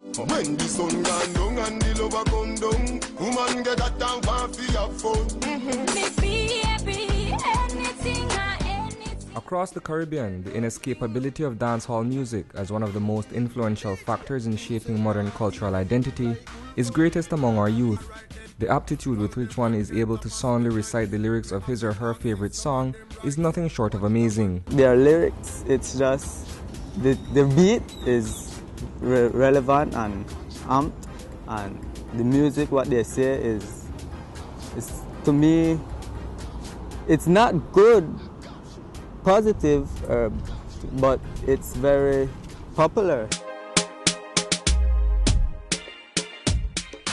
When the sun gone down and the lover come down, woman get that down for your phone. Across the Caribbean, the inescapability of dancehall music as one of the most influential factors in shaping modern cultural identity is greatest among our youth. The aptitude with which one is able to soundly recite the lyrics of his or her favorite song is nothing short of amazing. Their lyrics, it's just the beat is relevant and amped, and the music, what they say is to me, it's not good, positive, but it's very popular.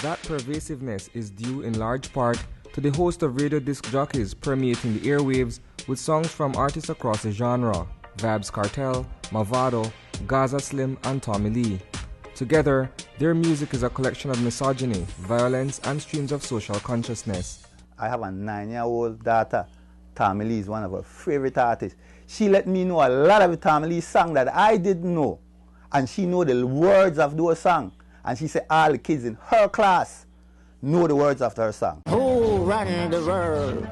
That pervasiveness is due in large part to the host of radio disc jockeys permeating the airwaves with songs from artists across the genre: Vybz Kartel, Mavado, Gaza Slim, and Tommy Lee. Together, their music is a collection of misogyny, violence, and streams of social consciousness. I have a 9-year-old daughter. Tommy Lee is one of her favorite artists. She let me know a lot of Tommy Lee's songs that I didn't know. And she know the words of those songs. And she said all the kids in her class know the words of her song. Who run the world?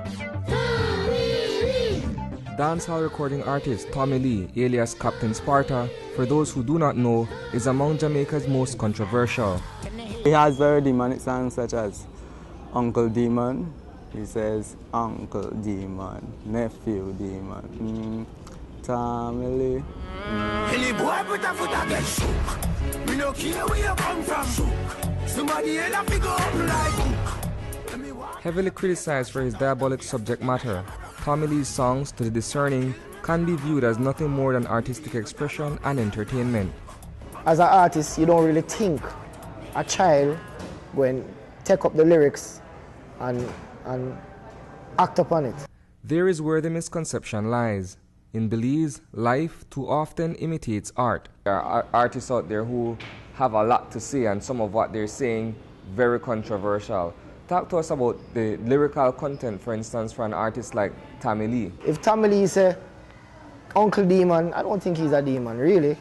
Dancehall recording artist Tommy Lee, alias Captain Sparta, for those who do not know, is among Jamaica's most controversial. He has very demonic songs such as Uncle Demon. He says, Uncle Demon, Nephew Demon, Tommy Lee. Any boy put a foot against shook. We don't care where you come from. Shook. Somebody else have to go up like. Heavily criticized for his diabolic subject matter, Tommy Lee's songs, to the discerning, can be viewed as nothing more than artistic expression and entertainment. As an artist, you don't really think a child when take up the lyrics and act upon it. There is where the misconception lies. In Belize, life too often imitates art. There are artists out there who have a lot to say, and some of what they're saying very controversial. Talk to us about the lyrical content, for instance, for an artist like Tommy Lee. If Tommy Lee say Uncle Demon, I don't think he's a demon, really.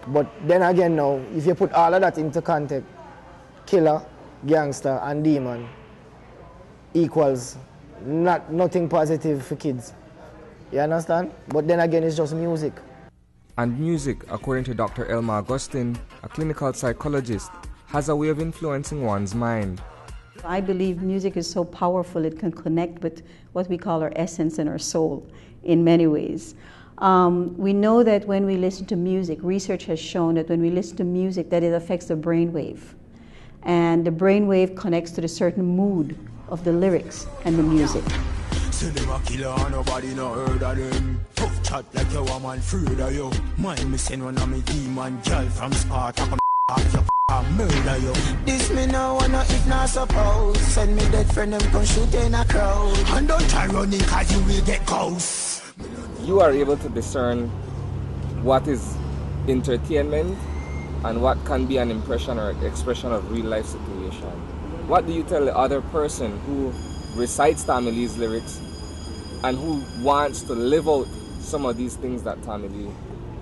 But then again now, if you put all of that into context, killer, gangster, and demon equals nothing positive for kids. You understand? But then again, it's just music. And music, according to Dr. Elma Augustine, a clinical psychologist, has a way of influencing one's mind. I believe music is so powerful, it can connect with what we call our essence and our soul in many ways. We know that when we listen to music, research has shown that when we listen to music, that it affects the brainwave. And the brainwave connects to the certain mood of the lyrics and the music. Say them a killer and nobody no heard of them. Tough chat like your woman afraid of you. Mind me send one of me demon girl from Sparta. Come murder you. This me no wanna if not suppose. Send me dead friend them come shoot in a crowd. And don't try running cause you will get ghosts. You are able to discern what is entertainment and what can be an impression or expression of real life situation. What do you tell the other person who recites Tommy Lee's lyrics and who wants to live out some of these things that Tommy Lee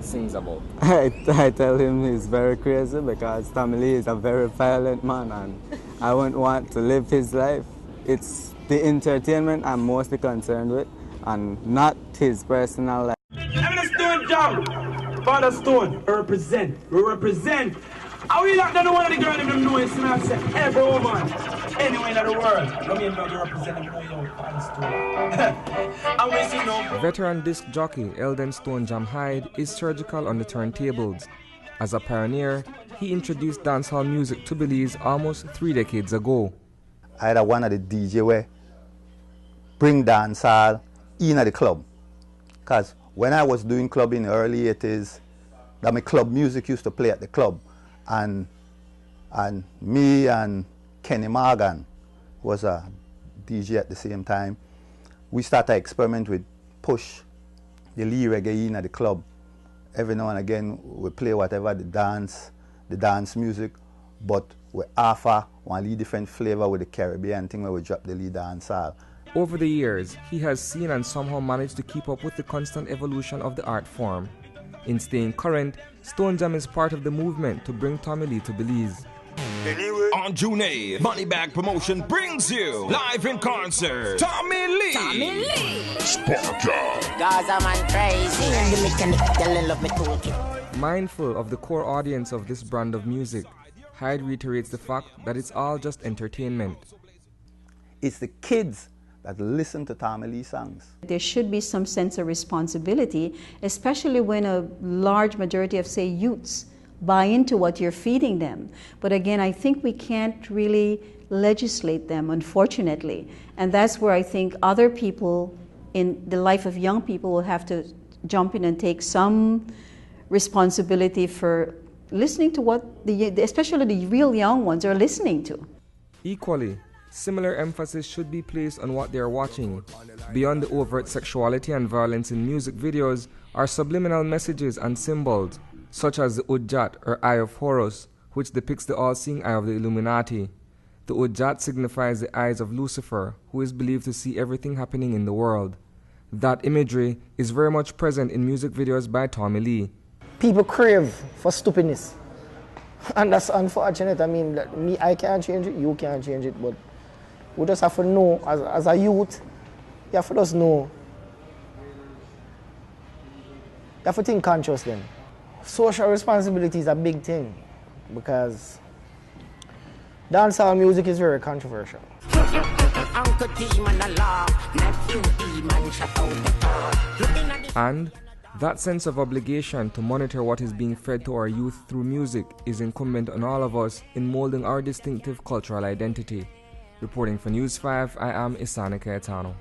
sings about? I tell him he's very crazy because Tommy Lee is a very violent man and I wouldn't want to live his life. It's the entertainment I'm mostly concerned with and not his personal life. I'm a Stone Jam, Father Stone, we represent. I will not know one of the girls in them know it's not say every woman anywhere in the world. Let me know you represent them, know Father Stone. And we see no. Veteran disc jockey Eldon Stone Jam Hyde is surgical on the turntables. As a pioneer, he introduced dancehall music to Belize almost 3 decades ago. I had one of the DJ where bring dancehall in at the club. Because when I was doing club in the early 80s, that my club music used to play at the club. And me and Kenny Morgan was a DJ at the same time. We started to experiment with push the Lee reggae in at the club. Every now and again we play whatever the dance music, but we offer one Lee different flavor with the Caribbean thing where we drop the Lee dancehall. Over the years, he has seen and somehow managed to keep up with the constant evolution of the art form. In staying current, Stone Jam is part of the movement to bring Tommy Lee to Belize. On June 8th, Moneybag Promotion brings you live in concert Tommy Lee. Tommy Lee. Sparta. Gaza man crazy. And the mechanic, girl love me toolkit. Mindful of the core audience of this brand of music, Hyde reiterates the fact that it's all just entertainment. It's the kids that listen to Tommy Lee songs. There should be some sense of responsibility, especially when a large majority of, say, youths buy into what you're feeding them. But again, I think we can't really legislate them, unfortunately. And that's where I think other people in the life of young people will have to jump in and take some responsibility for listening to what especially the real young ones are listening to. Equally, similar emphasis should be placed on what they are watching. Beyond the overt sexuality and violence in music videos are subliminal messages and symbols, such as the Udjat or Eye of Horus, which depicts the all-seeing eye of the Illuminati. The Udjat signifies the eyes of Lucifer, who is believed to see everything happening in the world. That imagery is very much present in music videos by Tommy Lee. People crave for stupidness. And that's unfortunate. I mean, I can't change it, you can't change it, but we just have to know, as a youth, you have to just know. You have to think conscious then. Social responsibility is a big thing because dancehall music is very controversial. And that sense of obligation to monitor what is being fed to our youth through music is incumbent on all of us in molding our distinctive cultural identity. Reporting for News 5, I am Isani Cayetano.